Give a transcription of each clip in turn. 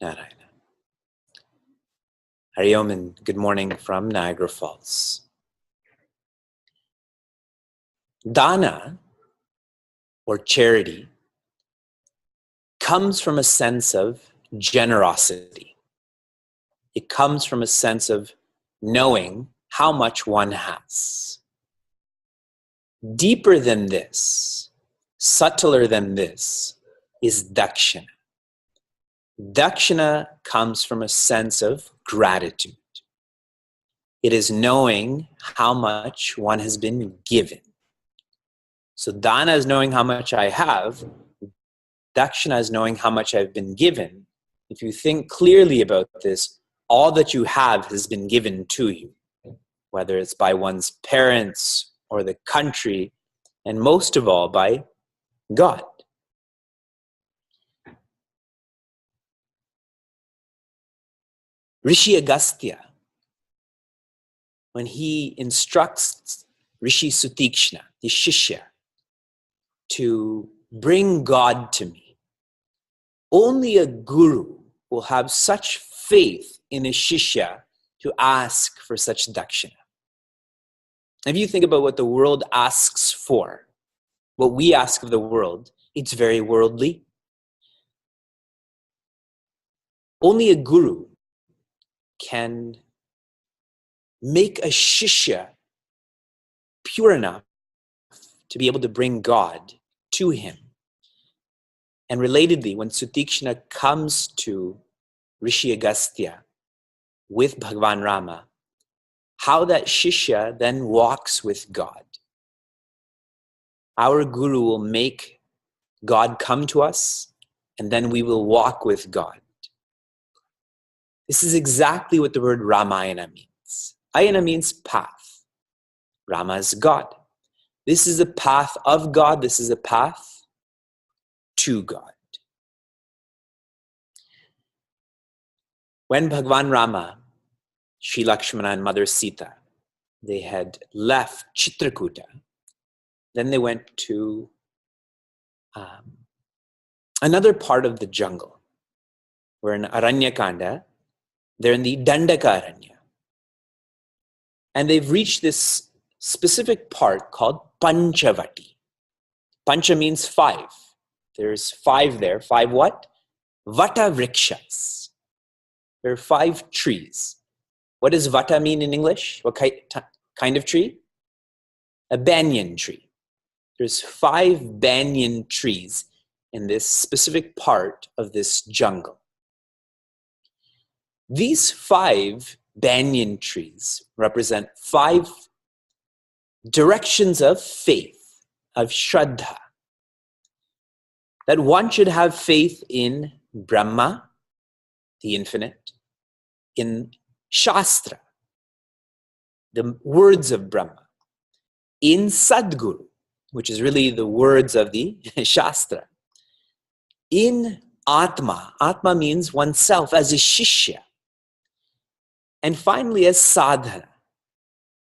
Narayana. Hari Om and good morning from Niagara Falls. Dana, or charity, comes from a sense of generosity. It comes from a sense of knowing how much one has. Deeper than this, subtler than this, is dakshina. Dakshina comes from a sense of gratitude. It is knowing how much one has been given. So dana is knowing how much I have. Dakshina is knowing how much I've been given. If you think clearly about this, all that you have has been given to you, whether it's by one's parents or the country, and most of all by God. Rishi Agastya, when he instructs Rishi Sutikshna, the Shishya, to bring God to me, only a guru will have such faith in a Shishya to ask for such dakshina. If you think about what the world asks for, what we ask of the world, it's very worldly. Only a guru can make a Shishya pure enough to be able to bring God to him. And relatedly, when Sutikshna comes to Rishi Agastya with Bhagavan Rama, how that Shishya then walks with God. Our guru will make God come to us, and then we will walk with God. This is exactly what the word Ramayana means. Ayana means path. Rama is God. This is a path of God. This is a path to God. When Bhagavan Rama, Sri Lakshmana and Mother Sita, they had left Chitrakuta, then they went to another part of the jungle. We're in Aranyakanda. They're in the Dandaka Aranya. And they've reached this specific part called Panchavati. Pancha means 5. There's 5 there. 5 what? Vata vrikshas. There are 5 trees. What does vata mean in English? What kind of tree? A banyan tree. There's 5 banyan trees in this specific part of this jungle. These 5 banyan trees represent 5 directions of faith, of Shraddha. That one should have faith in Brahma, the infinite, in Shastra, the words of Brahma, in Sadguru, which is really the words of the Shastra, in Atma. Atma means oneself as a Shishya. And finally, as sadhana.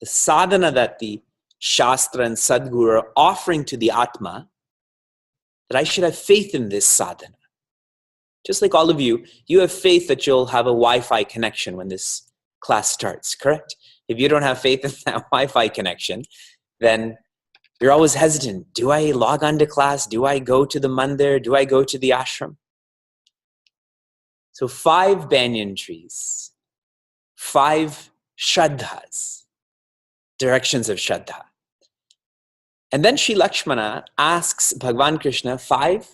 The sadhana that the Shastra and Sadguru are offering to the Atma, that I should have faith in this sadhana. Just like all of you, you have faith that you'll have a Wi-Fi connection when this class starts, correct? If you don't have faith in that Wi-Fi connection, then You're always hesitant. Do I log on to class? Do I go to the mandir? Do I go to the ashram? So 5 banyan trees, 5 shraddhas, directions of shraddha. And then Sri Lakshmana asks Bhagavan Krishna 5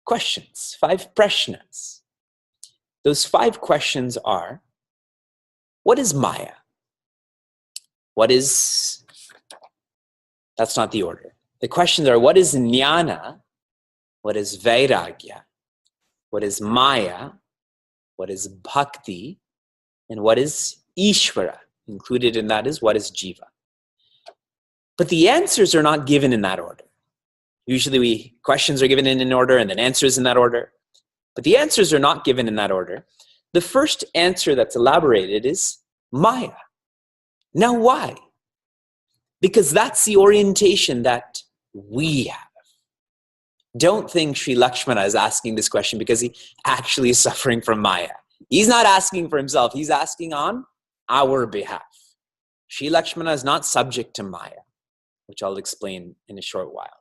questions, 5 prashnas. Those 5 questions are, what is Maya? That's not the order. The questions are, what is jnana? What is vairagya? What is Maya? What is bhakti? And what is Ishvara? Included in that is, what is jiva? But the answers are not given in that order. Usually questions are given in an order and then answers in that order. But the answers are not given in that order. The first answer that's elaborated is Maya. Now why? Because that's the orientation that we have. Don't think Sri Lakshmana is asking this question because he actually is suffering from Maya. He's not asking for himself. He's asking on our behalf. Sri Lakshmana is not subject to Maya, which I'll explain in a short while.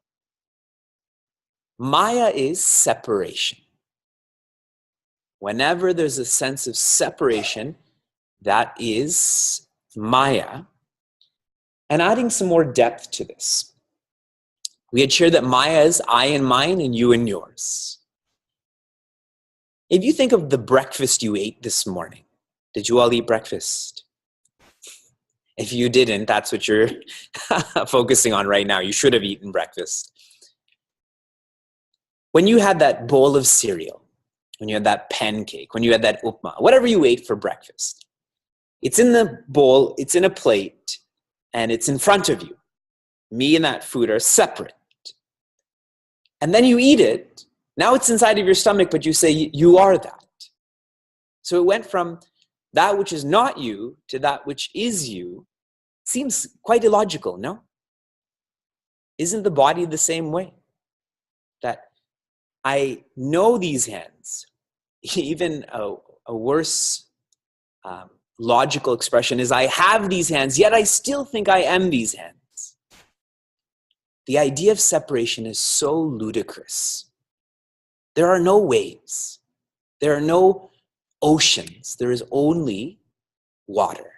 Maya is separation. Whenever there's a sense of separation, that is Maya. And adding some more depth to this, we had shared that Maya is I and mine and you and yours. If you think of the breakfast you ate this morning, did you all eat breakfast? If you didn't, that's what you're focusing on right now. You should have eaten breakfast. When you had that bowl of cereal, when you had that pancake, when you had that upma, whatever you ate for breakfast, it's in the bowl, it's in a plate, and it's in front of you. Me and that food are separate. And then you eat it. Now it's inside of your stomach, but you say you are that. So it went from that which is not you to that which is you. Seems quite illogical, no? Isn't the body the same way? That I know these hands. Even a worse logical expression is I have these hands, yet I still think I am these hands. The idea of separation is so ludicrous. There are no waves. There are no oceans. There is only water.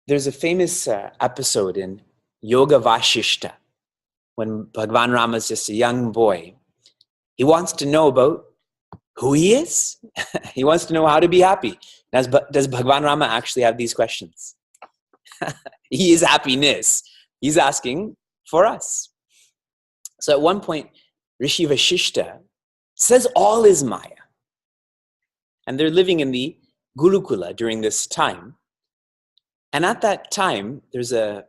There's a famous episode in Yoga Vashishta when Bhagavan Rama is just a young boy. He wants to know about who he is. He wants to know how to be happy. Does Bhagavan Rama actually have these questions? He is happiness. He's asking for us. So at one point, Rishi Vashishta says all is Maya. And they're living in the Gurukula during this time. And at that time, there's a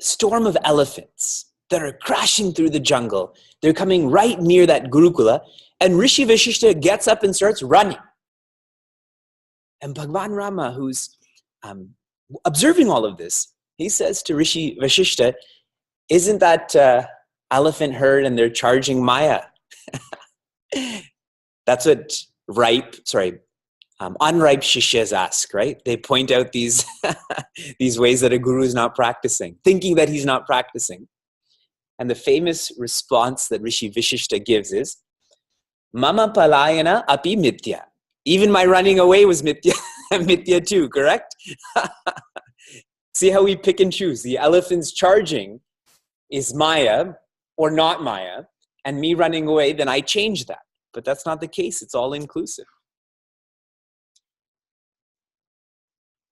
storm of elephants that are crashing through the jungle. They're coming right near that Gurukula. And Rishi Vashishta gets up and starts running. And Bhagavan Rama, who's observing all of this, he says to Rishi Vashishta, isn't that elephant herd and they're charging Maya? That's what unripe shishyas ask, right? They point out these, these ways that a guru is not practicing, thinking that he's not practicing. And the famous response that Rishi Vashishta gives is, Mama palayana api mithya. Even my running away was mithya, mithya too, correct? See how we pick and choose. The elephant's charging is Maya or not Maya, and me running away, then I change that. But that's not the case. It's all inclusive.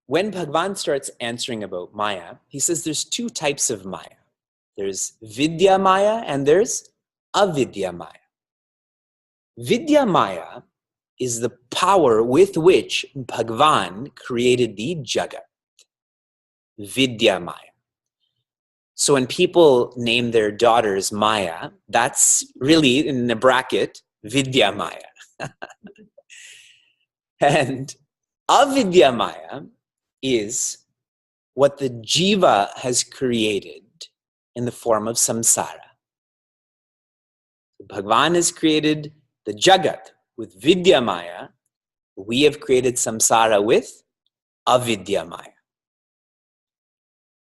When Bhagavan starts answering about Maya, he says there's 2 types of Maya. There's Vidya Maya and there's Avidya Maya. Vidya Maya is the power with which Bhagavan created the Jagat. Vidya Maya. So when people name their daughters Maya, that's really, in the bracket, Vidya Maya. And Avidya Maya is what the jiva has created in the form of samsara. Bhagavan has created the Jagat with Vidya Maya. We have created samsara with Avidya Maya.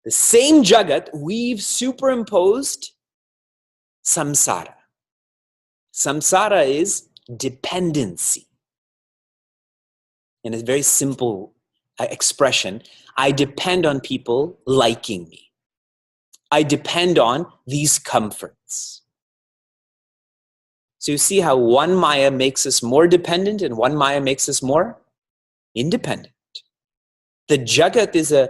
The same jagat, we've superimposed samsara. Samsara is dependency. In a very simple expression, I depend on people liking me. I depend on these comforts. So you see how one Maya makes us more dependent and one Maya makes us more independent. The Jagat is a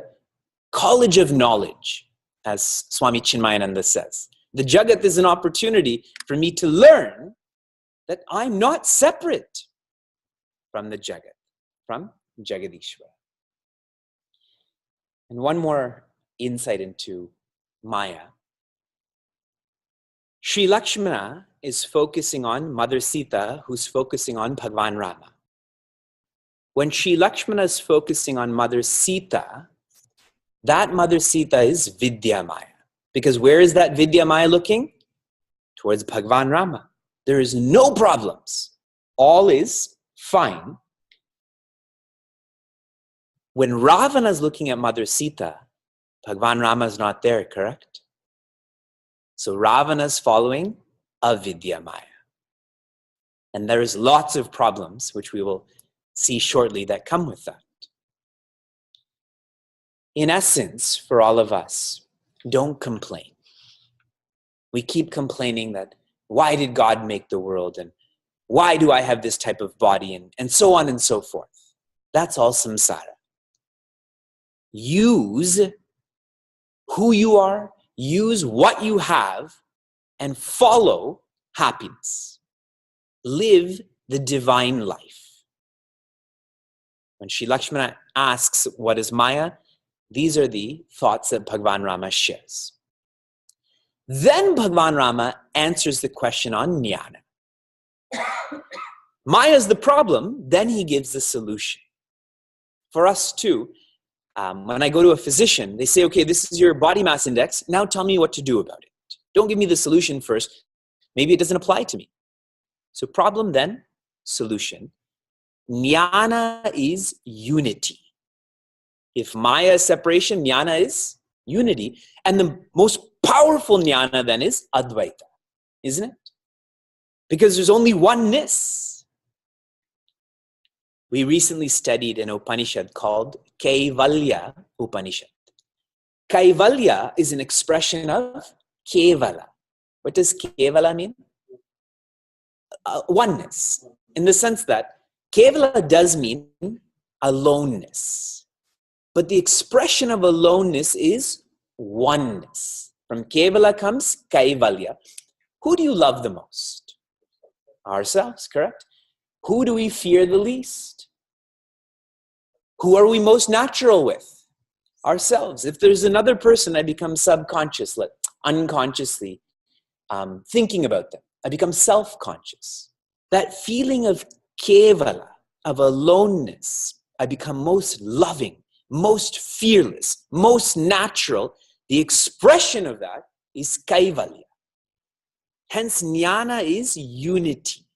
college of knowledge, as Swami Chinmaya says. The Jagat is an opportunity for me to learn that I'm not separate from the Jagat, from Jagadishwara. And one more insight into Maya. Sri Lakshmana is focusing on Mother Sita, who's focusing on Bhagwan Rama. When Sri Lakshmana is focusing on Mother Sita, that Mother Sita is Vidya Maya. Because where is that Vidya Maya looking? Towards Bhagwan Rama. There is no problems. All is fine. When Ravana is looking at Mother Sita, Bhagwan Rama is not there, correct? So Ravana is following Avidya Maya. And there is lots of problems, which we will see shortly, that come with that. In essence, for all of us, don't complain. We keep complaining that, why did God make the world? And why do I have this type of body? And so on and so forth. That's all samsara. Use who you are, use what you have, and follow happiness. Live the divine life. When Sri Lakshmana asks, what is Maya? These are the thoughts that Bhagwan Rama shares. Then Bhagwan Rama answers the question on jnana. Maya is the problem, then he gives the solution. For us too, when I go to a physician, they say, okay, this is your body mass index, now tell me what to do about it. Don't give me the solution first. Maybe it doesn't apply to me. So problem then, solution. Jnana is unity. If Maya is separation, jnana is unity. And the most powerful jnana then is Advaita, isn't it? Because there's only oneness. We recently studied an Upanishad called Kaivalya Upanishad. Kaivalya is an expression of Kevala. What does Kevala mean? Oneness. In the sense that Kevala does mean aloneness. But the expression of aloneness is oneness. From Kevala comes Kaivalya. Who do you love the most? Ourselves, correct? Who do we fear the least? Who are we most natural with? Ourselves. If there's another person, I become subconscious, unconsciously thinking about them. I become self-conscious. That feeling of kevala, of aloneness, I become most loving, most fearless, most natural. The expression of that is kaivalya. Hence, jnana is unity.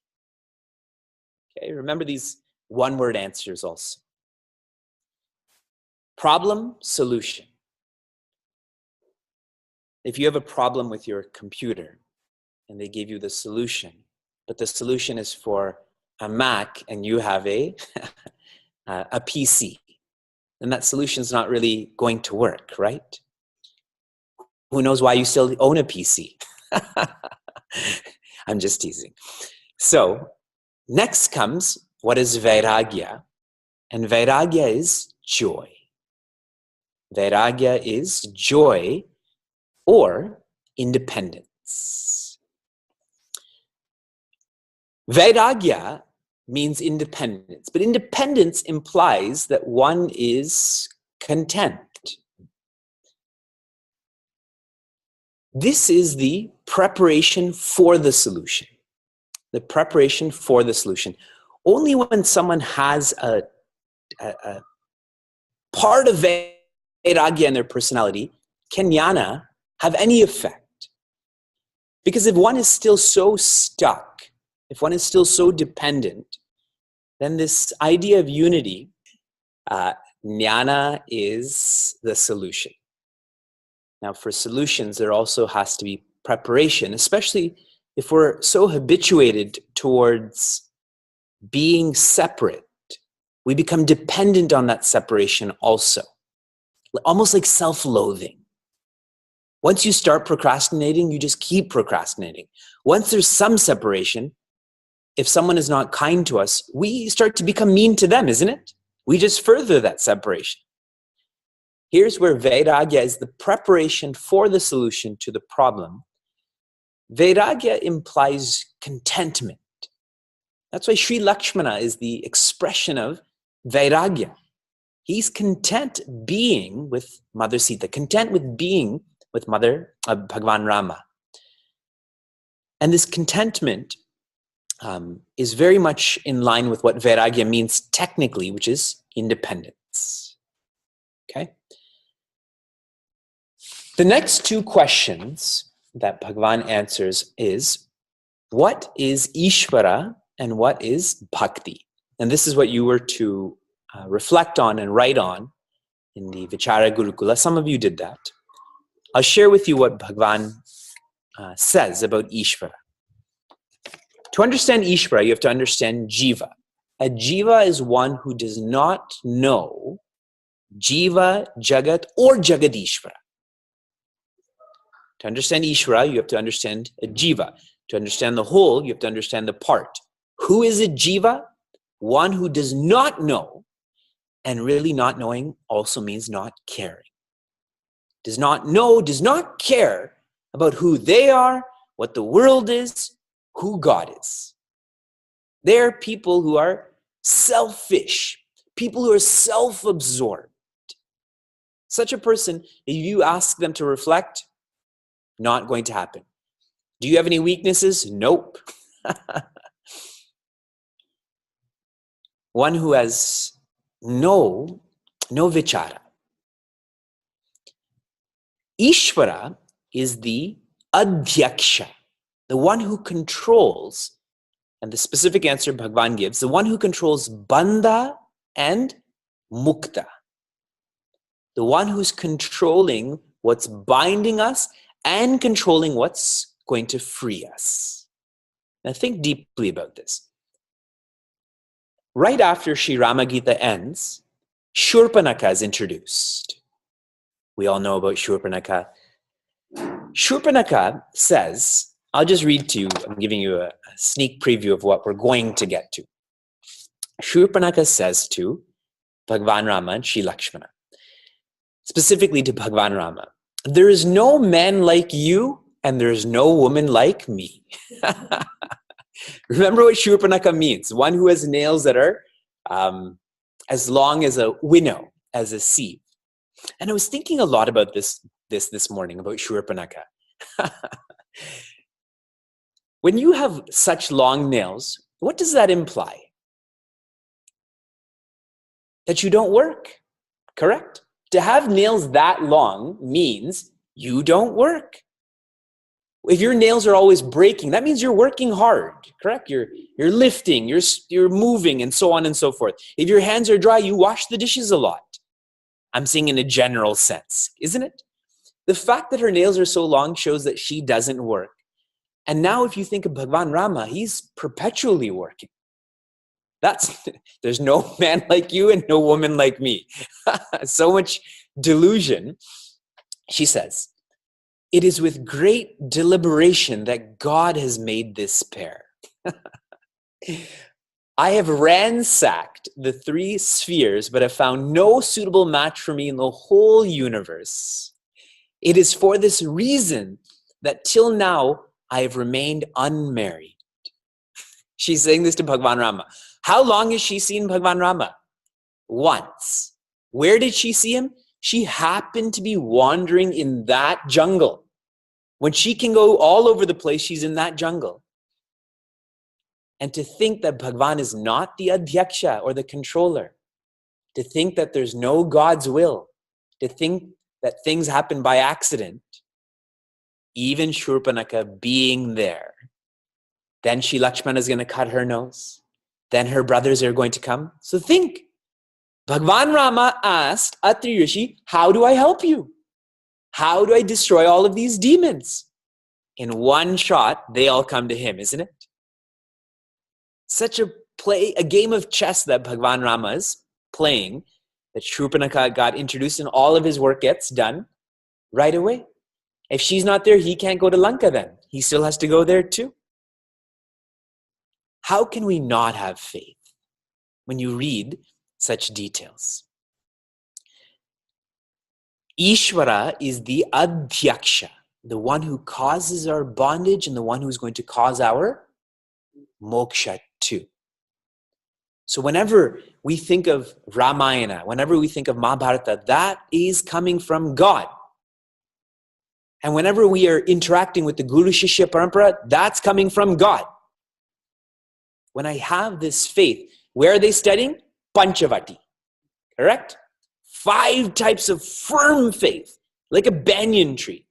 Okay, remember these one-word answers also. Problem, solution. If you have a problem with your computer and they give you the solution, but the solution is for a Mac and you have a PC, then that solution is not really going to work, right? Who knows why you still own a PC? I'm just teasing. So next comes what is vairagya, and vairagya is joy. Vairagya is joy or independence. Vairagya means independence, but independence implies that one is content. This is the preparation for the solution. The preparation for the solution. Only when someone has a part of vairagya in their personality can jnana have any effect. Because if one is still so stuck, if one is still so dependent, then this idea of unity, jnana is the solution. Now, for solutions, there also has to be preparation, especially if we're so habituated towards being separate. We become dependent on that separation also, almost like self-loathing. Once you start procrastinating, you just keep procrastinating. Once there's some separation, if someone is not kind to us, we start to become mean to them, isn't it? We just further that separation. Here's where Vairagya is the preparation for the solution to the problem. Vairagya implies contentment. That's why Sri Lakshmana is the expression of Vairagya. He's content being with Mother Sita, content with being with Bhagavan Rama. And this contentment is very much in line with what Vairagya means technically, which is independence. Okay? The next two questions that Bhagavan answers is, what is Ishvara and what is Bhakti? And this is what you were to reflect on and write on in the Vichara Gurukula. Some of you did that. I'll share with you what Bhagavan says about Ishvara. To understand Ishvara, you have to understand Jiva. A Jiva is one who does not know Jiva, Jagat, or Jagadishvara. To understand Ishvara, you have to understand a Jiva. To understand the whole, you have to understand the part. Who is a Jiva? One who does not know, and really not knowing also means not caring. Does not know, does not care about who they are, what the world is, who God is. They're people who are selfish, people who are self-absorbed. Such a person, if you ask them to reflect, not going to happen. Do you have any weaknesses? Nope. One who has no vichara. Ishvara is the adhyaksha, the one who controls, and the specific answer Bhagavan gives, the one who controls bandha and mukta. The one who's controlling what's binding us and controlling what's going to free us. Now think deeply about this. Right after Sri Rama Gita ends, Shurpanakha is introduced. We all know about Shurpanakha. Shurpanakha says, I'll just read to you, I'm giving you a sneak preview of what we're going to get to. Shurpanakha says to Bhagavan Rama and Sri Lakshmana, specifically to Bhagavan Rama, there is no man like you and there is no woman like me. Remember what Shurpanakha means, one who has nails that are as long as a winnow, as a sieve. And I was thinking a lot about this morning, about Shurpanakha. When you have such long nails, what does that imply? That you don't work, correct? To have nails that long means you don't work. If your nails are always breaking, that means you're working hard, correct? You're lifting, you're moving, and so on and so forth. If your hands are dry, you wash the dishes a lot. I'm saying in a general sense, isn't it? The fact that her nails are so long shows that she doesn't work. And now if you think of Bhagavan Rama, he's perpetually working. There's no man like you and no woman like me. So much delusion. She says, it is with great deliberation that God has made this pair. I have ransacked the 3 spheres, but have found no suitable match for me in the whole universe. It is for this reason that till now I have remained unmarried. She's saying this to Bhagavan Rama. How long has she seen Bhagavan Rama? Once. Where did she see him? She happened to be wandering in that jungle. When she can go all over the place, she's in that jungle. And to think that Bhagavan is not the adhyaksha or the controller, to think that there's no God's will, to think that things happen by accident, even Shurpanakha being there, then Sri Lakshmana is going to cut her nose. Then her brothers are going to come. So think, Bhagavan Rama asked Atri Rishi, how do I help you? How do I destroy all of these demons? In one shot, they all come to him, isn't it? Such a game of chess that Bhagwan Rama is playing, that Shurpanakha got introduced and all of his work gets done right away. If she's not there, he can't go to Lanka then. He still has to go there too. How can we not have faith when you read such details? Ishvara is the adhyaksha, the one who causes our bondage and the one who's going to cause our moksha too. So whenever we think of Ramayana, whenever we think of Mahabharata, that is coming from God. And whenever we are interacting with the Guru Shishya Parampara, that's coming from God. When I have this faith, where are they studying? Panchavati. Correct? 5 types of firm faith, like a banyan tree.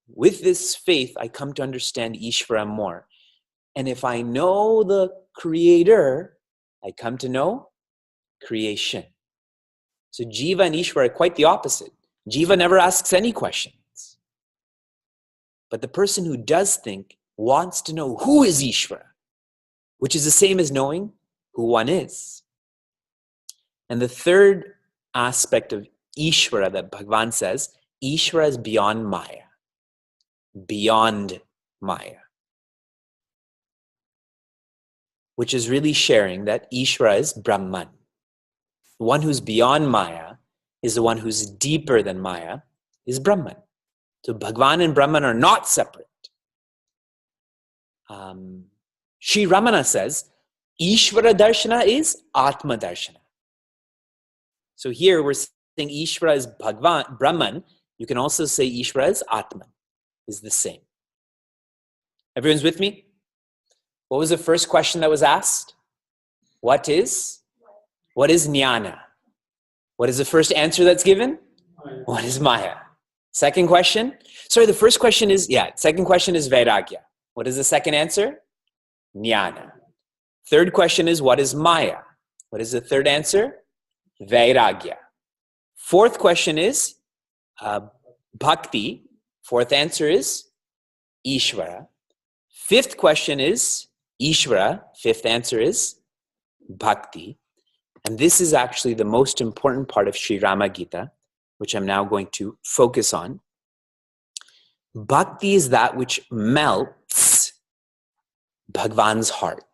With this faith, I come to understand Ishvara more. And if I know the Creator, I come to know creation. So Jiva and Ishvara are quite the opposite. Jiva never asks any questions. But the person who does think wants to know who is Ishvara, which is the same as knowing who one is. And the third aspect of Ishvara that Bhagavan says, Ishvara is beyond Maya. Beyond Maya. Which is really sharing that Ishvara is Brahman. The one who's beyond Maya is the one who's deeper than Maya, is Brahman. So Bhagavan and Brahman are not separate. Sri Ramana says, Ishvara Darshana is Atma Darshana. So here we're saying Ishvara is Bhagavan, Brahman. You can also say Ishvara is Atman, is the same. Everyone's with me? What was the first question that was asked? What is jnana? What is the first answer that's given? What is Maya? Second question? Sorry, the first question is, second question is Vairagya. What is the second answer? Jnana. Third question is, what is Maya? What is the third answer? Vairagya. Fourth question is Bhakti. Fourth answer is Ishvara. Fifth question is Ishvara. Fifth answer is Bhakti. And this is actually the most important part of Sri Rama Gita, which I'm now going to focus on. Bhakti is that which melts Bhagwan's heart.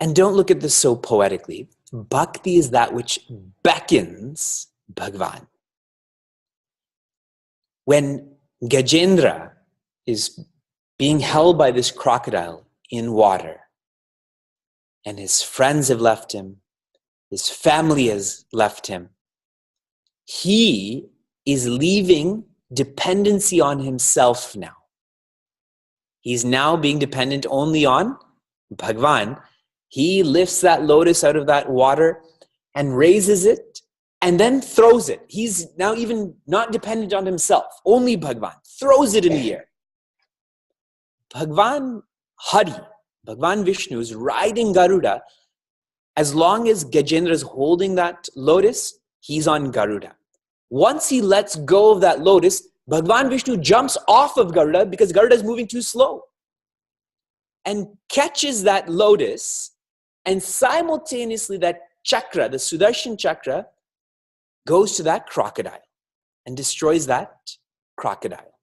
And don't look at this so poetically. Bhakti is that which beckons Bhagwan. When Gajendra is being held by this crocodile in water, and his friends have left him, his family has left him, he is leaving dependency on himself now. He's now being dependent only on Bhagwan. He lifts that lotus out of that water and raises it and then throws it. He's now even not dependent on himself, only Bhagwan. Throws it in the air. Bhagwan Hari, Bhagwan Vishnu is riding Garuda. As long as Gajendra is holding that lotus, he's on Garuda. Once he lets go of that lotus, Bhagwan Vishnu jumps off of Garuda because Garuda is moving too slow and catches that lotus, and simultaneously that chakra, the Sudarshan chakra, goes to that crocodile and destroys that crocodile.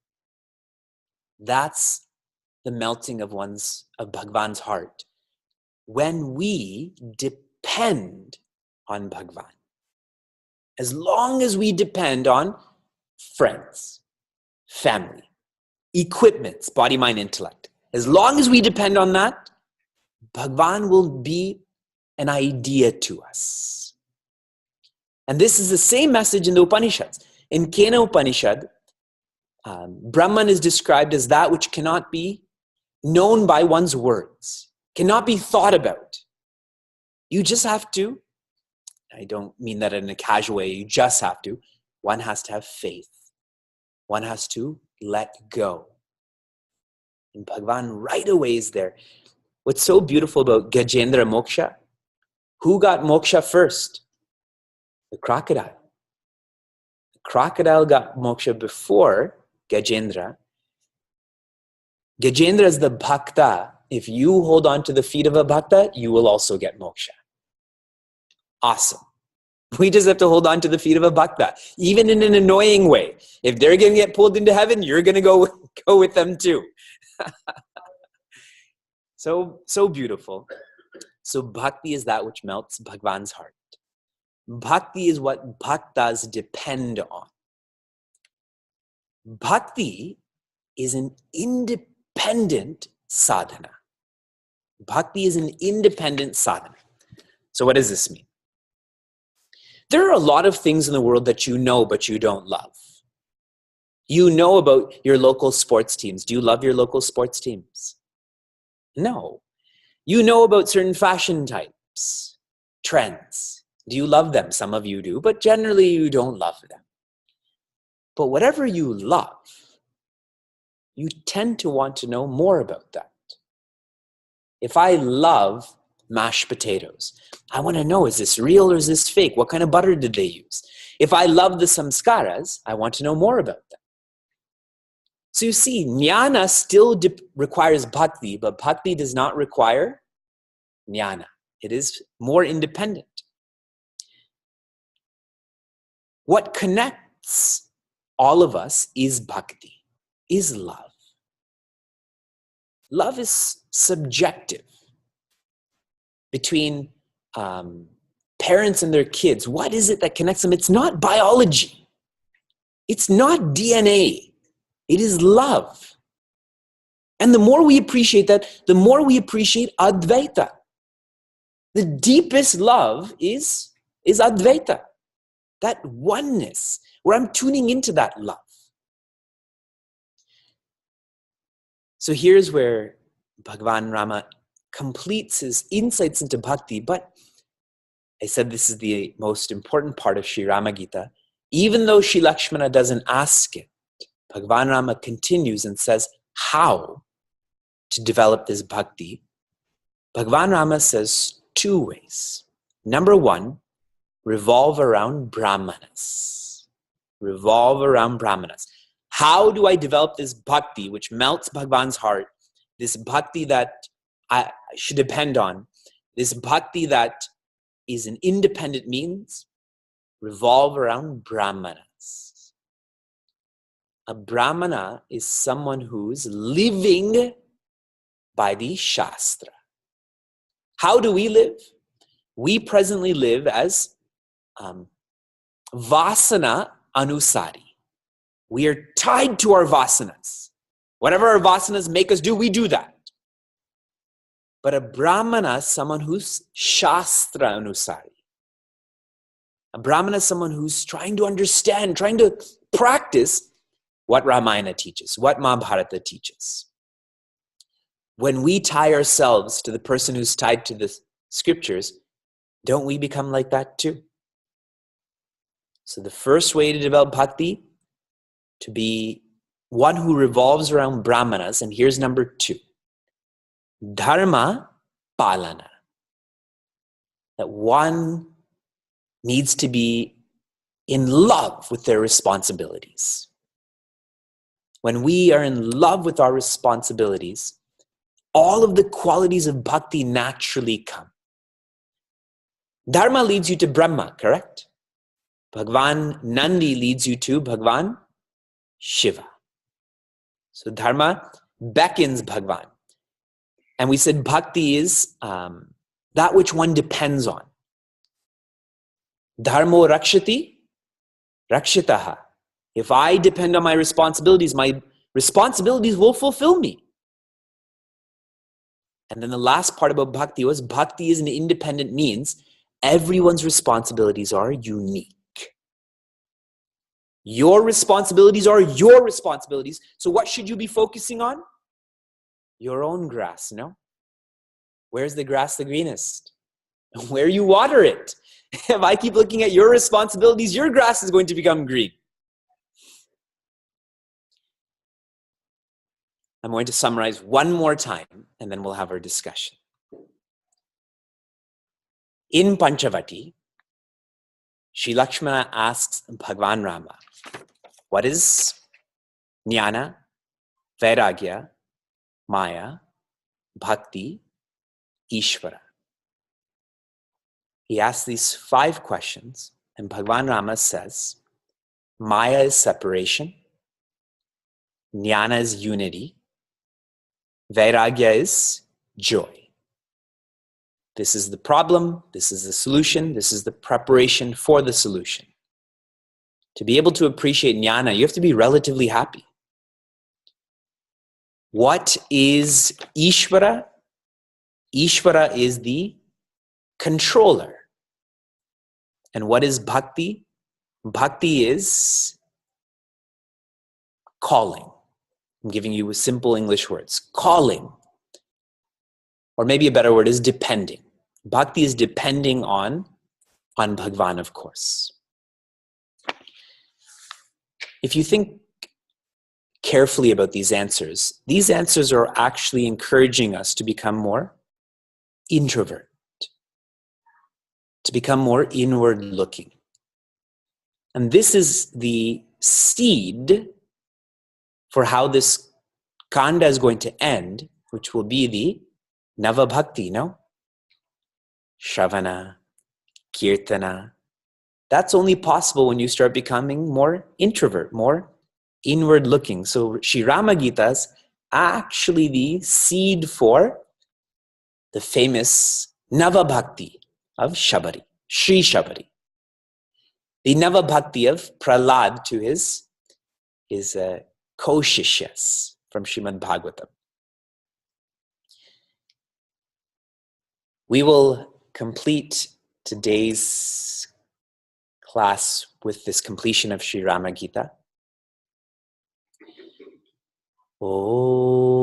That's the melting of Bhagwan's heart. When we depend on Bhagwan. As long as we depend on friends, family, equipments, body, mind, intellect. As long as we depend on that, Bhagwan will be an idea to us. And this is the same message in the Upanishads. In Kena Upanishad, Brahman is described as that which cannot be known by one's words, cannot be thought about. You just have to, I don't mean that in a casual way, you just have to. One has to have faith. One has to let go. And Bhagwan right away is there. What's so beautiful about Gajendra Moksha? Who got moksha first? The crocodile. crocodile got moksha before Gajendra. Gajendra is the bhakta. If you hold on to the feet of a bhakta, you will also get moksha. Awesome. We just have to hold on to the feet of a bhakta, even in an annoying way. If they're going to get pulled into heaven, you're going to go with them too. So beautiful. So bhakti is that which melts Bhagwan's heart. Bhakti is what bhaktas depend on. Bhakti is an independent sadhana. Bhakti is an independent sadhana. So what does this mean? There are a lot of things in the world that you know but you don't love. You know about your local sports teams. Do you love your local sports teams? No. You know about certain fashion types, trends. Do you love them? Some of you do, but generally you don't love them. But whatever you love, you tend to want to know more about that. If I love mashed potatoes, I want to know, is this real or is this fake? What kind of butter did they use? If I love the samskaras, I want to know more about them. So you see, jnana still requires bhakti, but bhakti does not require jnana. It is more independent. What connects all of us is bhakti, is love. Love is subjective. Between parents and their kids, what is it that connects them? It's not biology. It's not DNA. It is love. And the more we appreciate that, the more we appreciate Advaita. The deepest love is Advaita. That oneness, where I'm tuning into that love. So here's where Bhagavan Rama completes his insights into bhakti, but I said this is the most important part of Sri Rama Gita. Even though Sri Lakshmana doesn't ask it, Bhagavan Rama continues and says how to develop this bhakti. Bhagavan Rama says two ways. Number one, revolve around brahmanas. Revolve around brahmanas. How do I develop this bhakti which melts Bhagavan's heart? This bhakti that I should depend on. This bhakti that is an independent means. Revolve around brahmanas. A brahmana is someone who's living by the Shastra. How do we live? We presently live as vasana anusari. We are tied to our vasanas. Whatever our vasanas make us do, we do that. But a brahmana is someone who's Shastra anusari. A brahmana is someone who's trying to understand, trying to practice what Ramayana teaches, what Mahabharata teaches. When we tie ourselves to the person who's tied to the scriptures, don't we become like that too? So the first way to develop bhakti, to be one who revolves around brahmanas, and here's number two. Dharma palana. That one needs to be in love with their responsibilities. When we are in love with our responsibilities, all of the qualities of bhakti naturally come. Dharma leads you to Brahma, correct? Bhagwan Nandi leads you to Bhagwan Shiva. So Dharma beckons Bhagwan. And we said bhakti is that which one depends on. Dharmo rakshati, rakshitaha. If I depend on my responsibilities will fulfill me. And then the last part about bhakti was bhakti is an independent means. Everyone's responsibilities are unique. Your responsibilities are your responsibilities. So what should you be focusing on? Your own grass, no? Where's the grass the greenest? Where you water it. If I keep looking at your responsibilities, your grass is going to become green. I'm going to summarize one more time, and then we'll have our discussion. In Panchavati, Sri Lakshmana asks Bhagwan Rama, what is jnana, vairagya, maya, bhakti, Ishvara? He asks these 5 questions, and Bhagwan Rama says, Maya is separation, jnana is unity, vairagya is joy. This is the problem, this is the solution, this is the preparation for the solution. To be able to appreciate jnana, you have to be relatively happy. What is Ishvara? Ishvara is the controller. And what is bhakti? Bhakti is calling. I'm giving you simple English words. Calling. Or maybe a better word is depending. Bhakti is depending on Bhagwan, of course. If you think carefully about these answers are actually encouraging us to become more introvert, to become more inward looking. And this is the seed for how this kanda is going to end, which will be the Nava Bhakti, no? Shravana, Kirtana. That's only possible when you start becoming more introvert, more inward looking. So Sri Rama Gita is actually the seed for the famous Nava Bhakti of Shabari, Sri Shabari. The Nava Bhakti of Prahlad to his co-shishyas from Srimad Bhagavatam. We will complete today's class with this completion of Sri Rama Gita. Oh.